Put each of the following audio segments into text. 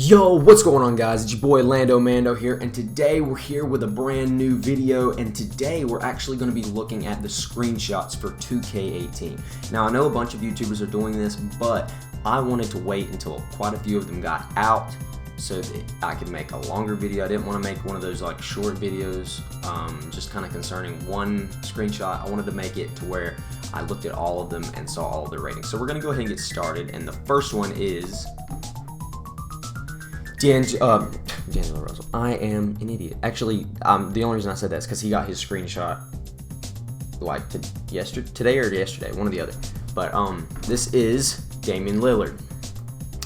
Yo, what's going on, guys? It's your boy LandoMando here, and today we're here with a brand new video, and today we're actually going to be looking at the screenshots for 2K18. Now, I know a bunch of YouTubers are doing this, but I wanted to wait until quite a few of them got out so that I could make a longer video. I didn't want to make one of those like short videos, just kind of concerning one screenshot. I wanted to make it to where I looked at all of them and saw all of their ratings. So we're going to go ahead and get started, and the first one is D'Angelo Russell. I am an idiot. Actually, the only reason I said that is because he got his screenshot like today or yesterday, one or the other. But this is Damian Lillard.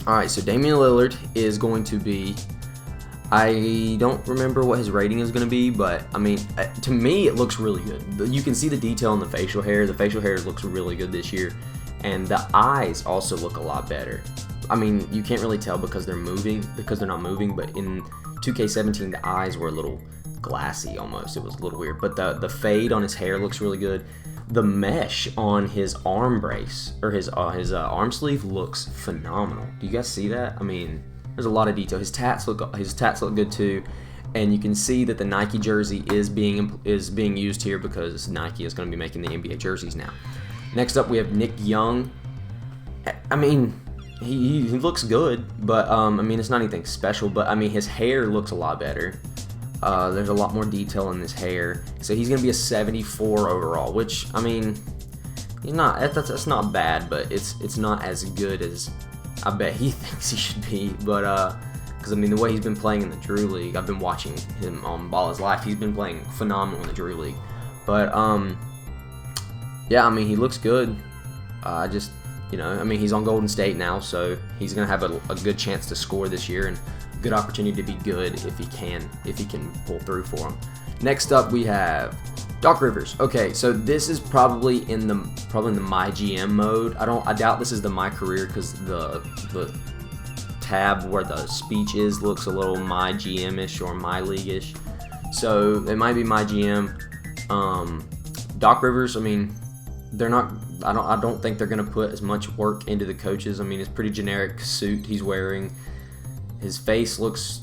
All right, so Damian Lillard is going to be. I don't remember what his rating is going to be, but I mean, to me, it looks really good. You can see the detail in the facial hair. The facial hair looks really good this year, and the eyes also look a lot better. I mean, you can't really tell because they're not moving, but in 2K17, the eyes were a little glassy almost. It was a little weird, but the fade on his hair looks really good. The mesh on his arm brace, or his arm sleeve, looks phenomenal. Do you guys see that? I mean, there's a lot of detail. His tats look good too, and you can see that the Nike jersey is being used here because Nike is going to be making the NBA jerseys now. Next up, we have Nick Young. I mean, he looks good, but I mean, it's not anything special, but I mean, his hair looks a lot better. There's a lot more detail in his hair, so he's gonna be a 74 overall, which, I mean, that's not bad, but it's not as good as I bet he thinks he should be. But because I mean, the way he's been playing in the Drew League, I've been watching him on Ball His Life. He's been playing phenomenal in the Drew League, but yeah, I mean, he looks good. You know, I mean, he's on Golden State now, so he's going to have a good chance to score this year and a good opportunity to be good if he can pull through for him. Next up, we have Doc Rivers. Okay, so this is probably in the My GM mode. I doubt this is the My Career because the tab where the speech is looks a little My GM-ish or My League-ish. So it might be My GM. Doc Rivers, I mean, they're not. I don't think they're going to put as much work into the coaches. I mean, it's a pretty generic suit he's wearing. His face looks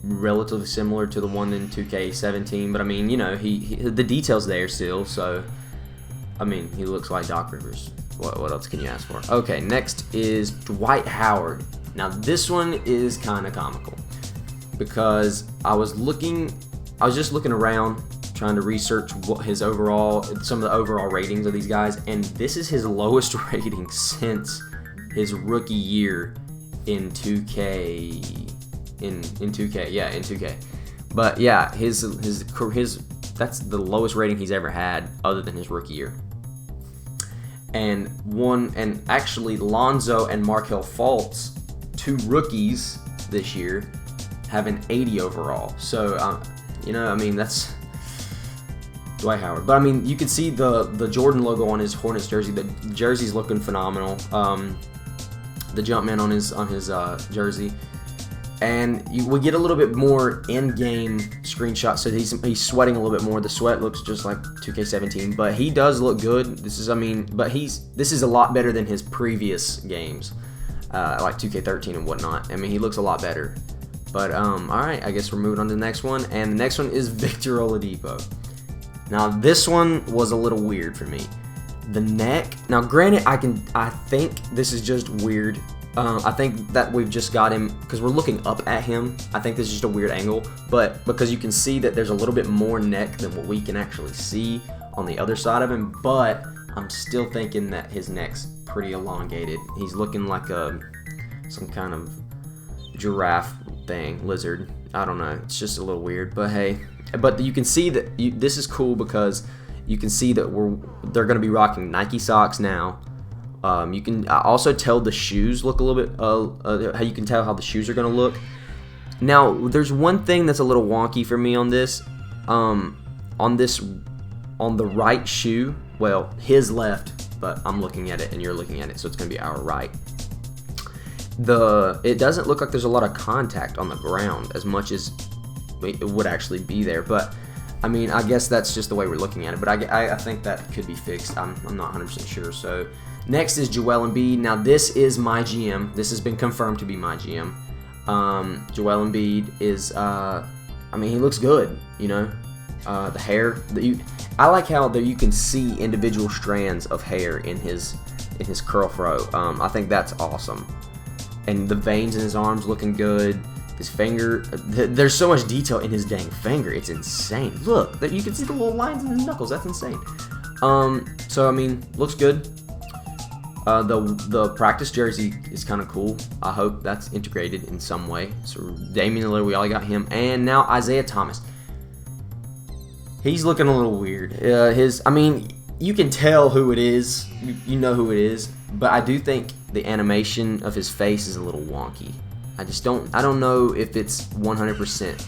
relatively similar to the one in 2K17, but I mean, you know, the details there still. So, I mean, he looks like Doc Rivers. What else can you ask for? Okay, next is Dwight Howard. Now, this one is kind of comical because I was just looking around, trying to research some of the overall ratings of these guys, and this is his lowest rating since his rookie year in 2K. In 2K. But yeah, his that's the lowest rating he's ever had other than his rookie year. And actually Lonzo and Markelle Fultz, two rookies this year, have an 80 overall. So you know, I mean, that's Dwight Howard. But I mean, you can see the Jordan logo on his Hornets jersey. The jersey's looking phenomenal. The Jumpman on his jersey, and we get a little bit more in-game screenshots. So he's sweating a little bit more. The sweat looks just like 2K17, but he does look good. This is a lot better than his previous games, like 2K13 and whatnot. I mean, he looks a lot better. But all right, I guess we're moving on to the next one, and the next one is Victor Oladipo. Now, this one was a little weird for me. The neck. Now, granted, I think this is just weird. I think that we've just got him because we're looking up at him. I think this is just a weird angle, but because you can see that there's a little bit more neck than what we can actually see on the other side of him, but I'm still thinking that his neck's pretty elongated. He's looking like some kind of giraffe thing, lizard. I don't know. It's just a little weird, but hey. But you can see that this is cool because you can see that they're going to be rocking Nike socks now. You can also tell the shoes look a little bit how you can tell how the shoes are going to look. Now, there's one thing that's a little wonky for me on this. On the right shoe, well, his left, but I'm looking at it and you're looking at it, so it's going to be our right. It doesn't look like there's a lot of contact on the ground as much as it would actually be there, but I mean, I guess that's just the way we're looking at it, but I think that could be fixed. I'm not 100% sure. So next is Joel Embiid. Now this is my GM. This has been confirmed to be my GM. Joel Embiid is, I mean, he looks good, you know. The hair, I like how you can see individual strands of hair in his curl fro. I think that's awesome. And the veins in his arms looking good. His finger, there's so much detail in his dang finger. It's insane. Look, you can see the little lines in his knuckles. That's insane. So I mean, looks good. The practice jersey is kind of cool. I hope that's integrated in some way. So Damian Lillard, we all got him, and now Isaiah Thomas. He's looking a little weird. I mean, you can tell who it is. You know who it is. But I do think the animation of his face is a little wonky. I don't know if it's 100%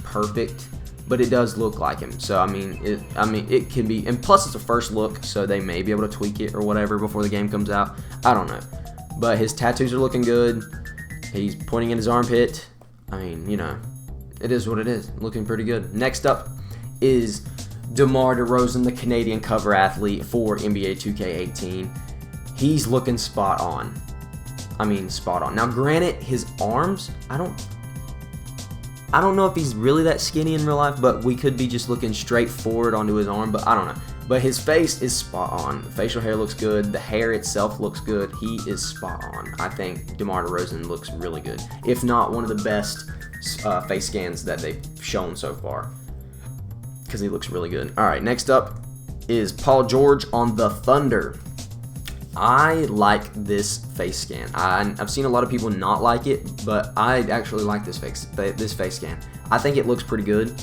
perfect, but it does look like him. So I mean, it can be, and plus it's a first look, so they may be able to tweak it or whatever before the game comes out. I don't know, but his tattoos are looking good. He's pointing in his armpit. I mean, you know, it is what it is. Looking pretty good. Next up is DeMar DeRozan, the Canadian cover athlete for NBA 2K18. He's looking spot on. I mean, spot on. Now, granted, his arms, I don't know if he's really that skinny in real life, but we could be just looking straight forward onto his arm, but I don't know. But his face is spot on. The facial hair looks good. The hair itself looks good. He is spot on. I think DeMar DeRozan looks really good, if not one of the best face scans that they've shown so far, because he looks really good. All right, next up is Paul George on the Thunder. I like this face scan. I've seen a lot of people not like it, but I actually like this face scan. I think it looks pretty good.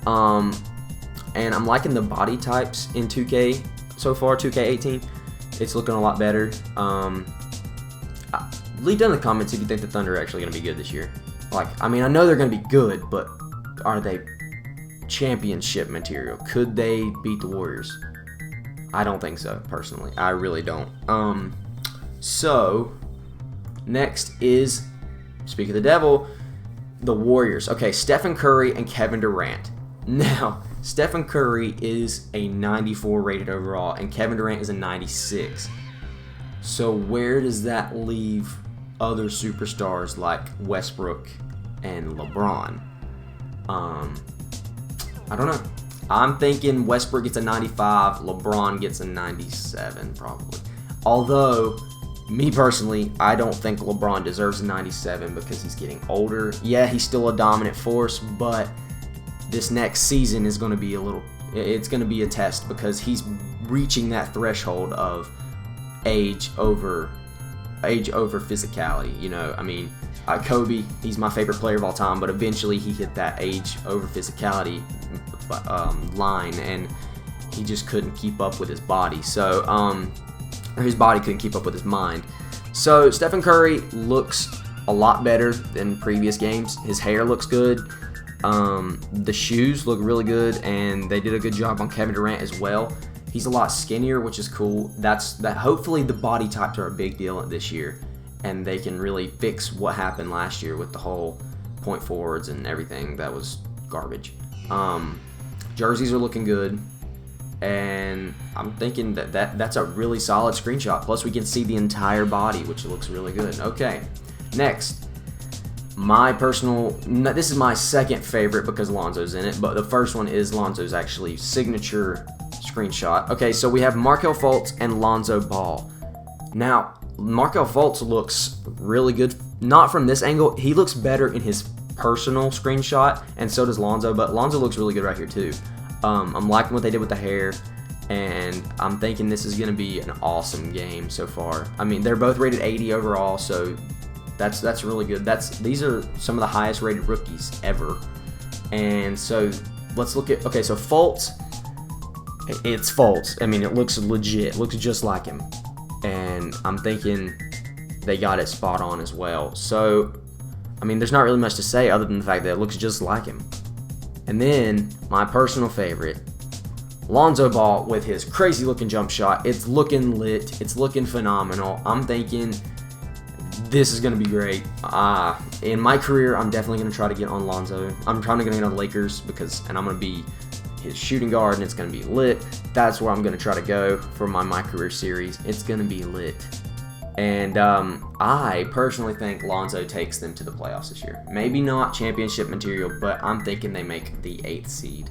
And I'm liking the body types in 2K so far, 2K18. It's looking a lot better. Leave down in the comments if you think the Thunder are actually going to be good this year. Like, I mean, I know they're going to be good, but are they championship material? Could they beat the Warriors? I don't think so, personally. I really don't. So, next is, speak of the devil, the Warriors. Okay, Stephen Curry and Kevin Durant. Now, Stephen Curry is a 94 rated overall, and Kevin Durant is a 96. So, where does that leave other superstars like Westbrook and LeBron? I don't know. I'm thinking Westbrook gets a 95, LeBron gets a 97 probably. Although, me personally, I don't think LeBron deserves a 97 because he's getting older. Yeah, he's still a dominant force, but this next season is going to be it's going to be a test because he's reaching that threshold of age over physicality. You know, I mean, Kobe, he's my favorite player of all time, but eventually he hit that age over physicality line, and he just couldn't keep up with his body. So, or his body couldn't keep up with his mind. So Stephen Curry looks a lot better than previous games. His hair looks good. The shoes look really good, and they did a good job on Kevin Durant as well. He's a lot skinnier, which is cool. Hopefully the body types are a big deal this year, and they can really fix what happened last year with the whole point forwards and everything. That was garbage. Jerseys are looking good, and I'm thinking that's a really solid screenshot. Plus, we can see the entire body, which looks really good. Okay, next, this is my second favorite because Lonzo's in it, but the first one is Lonzo's actually signature screenshot. Okay, so we have Markelle Fultz and Lonzo Ball. Now, Markelle Fultz looks really good. Not from this angle. He looks better in his personal screenshot, and so does Lonzo, but Lonzo looks really good right here too. I'm liking what they did with the hair, and I'm thinking this is going to be an awesome game so far. I mean, they're both rated 80 overall, so that's really good. These are some of the highest rated rookies ever. And so let's look at, okay, so Fultz, it's Fultz. I mean, it looks legit. It looks just like him, and I'm thinking they got it spot on as well. So I mean, there's not really much to say other than the fact that it looks just like him. And then, my personal favorite, Lonzo Ball with his crazy looking jump shot. It's looking lit. It's looking phenomenal. I'm thinking this is going to be great. In my career, I'm definitely going to try to get on Lonzo. I'm trying to get on the Lakers and I'm going to be his shooting guard, and it's going to be lit. That's where I'm going to try to go for my career series. It's going to be lit. And I personally think Lonzo takes them to the playoffs this year. Maybe not championship material, but I'm thinking they make the 8th seed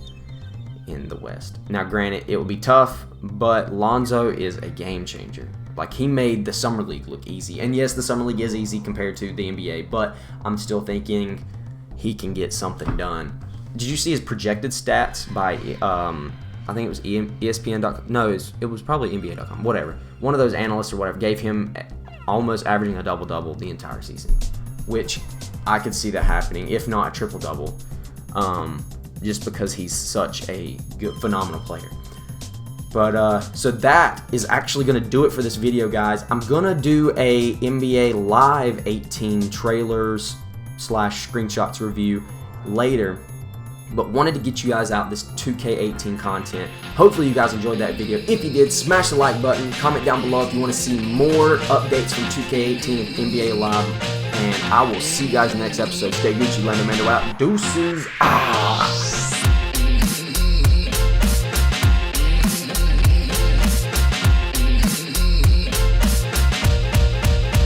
in the West. Now, granted, it will be tough, but Lonzo is a game changer. Like, he made the Summer League look easy. And yes, the Summer League is easy compared to the NBA, but I'm still thinking he can get something done. Did you see his projected stats by, I think it was ESPN.com? No, it was probably NBA.com, whatever. One of those analysts or whatever gave him almost averaging a double-double the entire season, which I could see that happening, if not a triple-double, just because he's such a good, phenomenal player. But, so that is actually going to do it for this video, guys. I'm going to do a NBA Live 18 trailers / screenshots review later, but wanted to get you guys out this 2K18 content. Hopefully you guys enjoyed that video. If you did, smash the like button, comment down below if you want to see more updates from 2K18 and NBA Live, and I will see you guys in the next episode. Stay Gucci, LandoMando out. Deuces out.